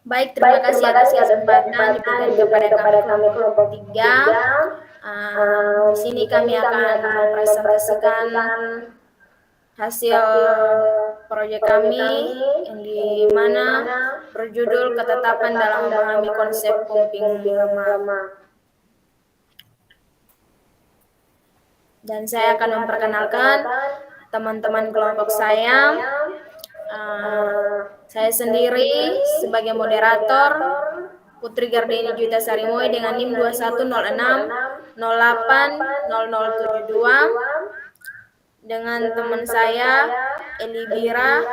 Baik, terima kasih atas kesempatan diberikan kepada kami kelompok 3. Di sini kami akan mempresentasikan hasil proyek kami yang di mana berjudul Ketetapan dalam Memahami Konsep Pumping Lemak. Dan saya akan memperkenalkan teman-teman kelompok saya. Saya sendiri sebagai moderator, Putri Gardeni Juwita Sarimoy dengan NIM 2106080072, dengan teman saya Eli Bira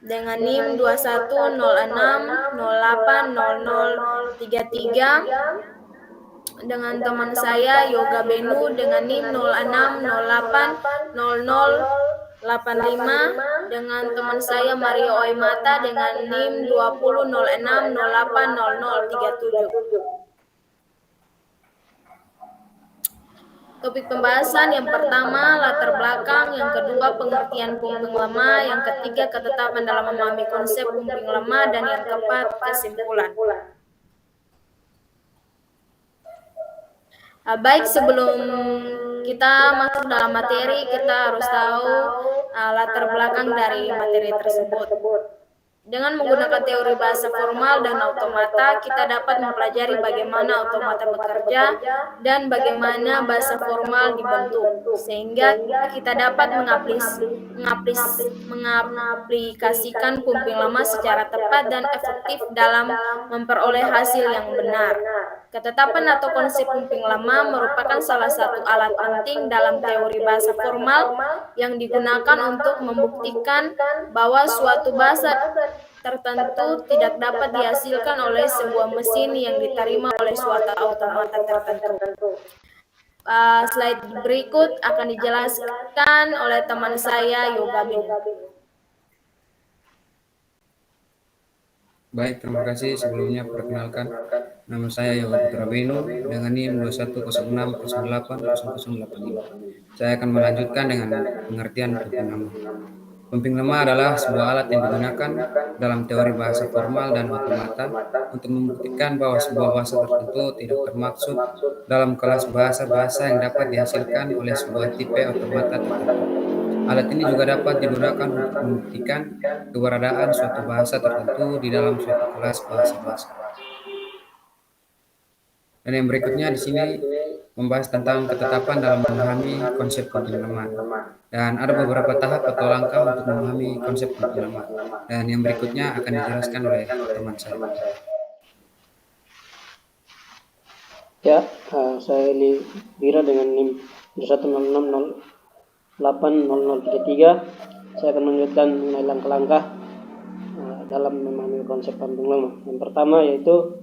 dengan NIM 2106080033, dengan teman saya Yoga Benu dengan NIM 06080085, dengan teman saya Mario Oimata dengan NIM 2006080037. Topik pembahasan yang pertama latar belakang, yang kedua pengertian pumping lemak, yang ketiga ketetapan dalam memahami konsep pumping lemak, dan yang keempat kesimpulan. Baik, sebelum kita masuk dalam materi, kita harus tahu latar belakang dari materi tersebut. Dengan menggunakan teori bahasa formal dan automata, kita dapat mempelajari bagaimana automata bekerja dan bagaimana bahasa formal dibentuk, sehingga kita dapat mengaplikasikan pumping lemak secara tepat dan efektif dalam memperoleh hasil yang benar. Ketetapan atau konsep pumping lemak merupakan salah satu alat penting dalam teori bahasa formal yang digunakan untuk membuktikan bahwa suatu bahasa tertentu tidak dapat dihasilkan oleh sebuah mesin yang diterima oleh suatu automata tertentu. Slide berikut akan dijelaskan oleh teman saya Yoga Benu. Baik, terima kasih. Sebelumnya perkenalkan, nama saya Yoga Putra Benu dengan NIM 2106080085. Saya akan melanjutkan dengan pengertian pumping lemak. Pumping lemak adalah sebuah alat yang digunakan dalam teori bahasa formal dan automata untuk membuktikan bahwa sebuah bahasa tertentu tidak termaksud dalam kelas bahasa-bahasa yang dapat dihasilkan oleh sebuah tipe automata tertentu. Alat ini juga dapat digunakan untuk membuktikan keberadaan suatu bahasa tertentu di dalam suatu kelas bahasa-bahasa. Dan yang berikutnya di sini membahas tentang ketetapan dalam memahami konsep pumping lemak. Dan ada beberapa tahap atau langkah untuk memahami konsep pumping lemak. Dan yang berikutnya akan dijelaskan oleh teman saya. Ya, saya Eli Bira dengan NIM 2106080033. Saya akan menunjukkan mengenai langkah-langkah dalam memahami konsep pumping lemak. Yang pertama yaitu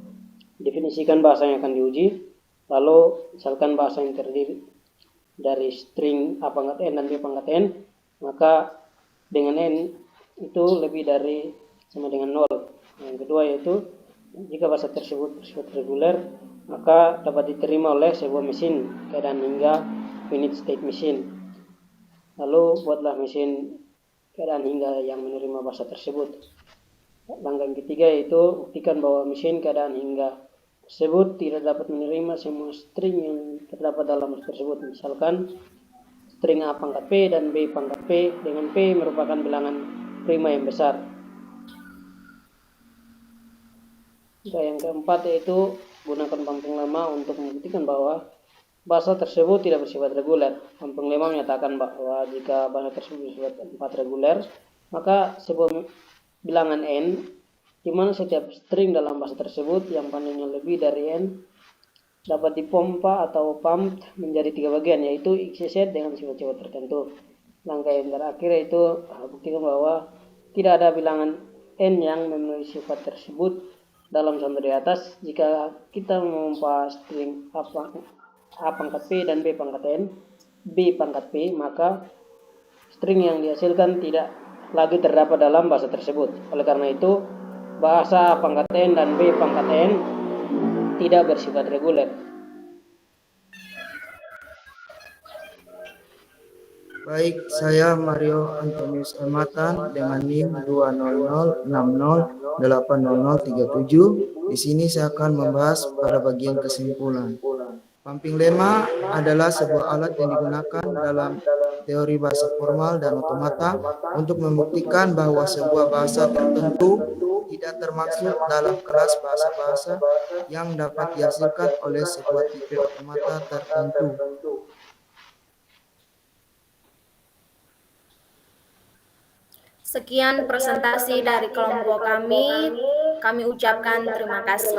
definisikan bahasa yang akan diuji. Lalu misalkan bahasa yang terdiri dari string A pangkat N dan B pangkat N, maka dengan N itu lebih dari sama dengan 0. Yang kedua yaitu jika bahasa tersebut bersifat reguler, maka dapat diterima oleh sebuah mesin keadaan hingga finite state machine. Lalu buatlah mesin keadaan hingga yang menerima bahasa tersebut. Langkah yang ketiga yaitu buktikan bahwa mesin keadaan hingga tersebut tidak dapat menerima semua string yang terdapat dalam bahasa tersebut. Misalkan string A pangkat P dan B pangkat P, dengan P merupakan bilangan prima yang besar. Dan yang keempat yaitu gunakan pumping lemak untuk membuktikan bahwa bahasa tersebut tidak bersifat reguler. Pumping lemak menyatakan bahwa jika bahasa tersebut bersifat reguler, maka sebuah bilangan N di mana setiap string dalam bahasa tersebut yang panjangnya lebih dari N dapat dipompa atau pumped menjadi 3 bagian, yaitu XYZ dengan sifat-sifat tertentu. Langkah yang terakhir yaitu buktikan bahwa tidak ada bilangan N yang memenuhi sifat tersebut dalam contoh di atas. Jika kita memompa string A pangkat P dan B pangkat N, B pangkat P, maka string yang dihasilkan tidak lagi terdapat dalam bahasa tersebut. Oleh karena itu, bahasa A pangkat N dan B pangkat N tidak bersifat reguler. Baik, saya Mario Antonius Ematan dengan NIM 200608037. Di sini saya akan membahas pada bagian kesimpulan. Pumping lemma adalah sebuah alat yang digunakan dalam teori bahasa formal dan otomata untuk membuktikan bahwa sebuah bahasa tertentu tidak termaksud dalam kelas bahasa-bahasa yang dapat dihasilkan oleh sebuah tipe otomata tertentu. Sekian presentasi dari kelompok kami. Kami ucapkan terima kasih.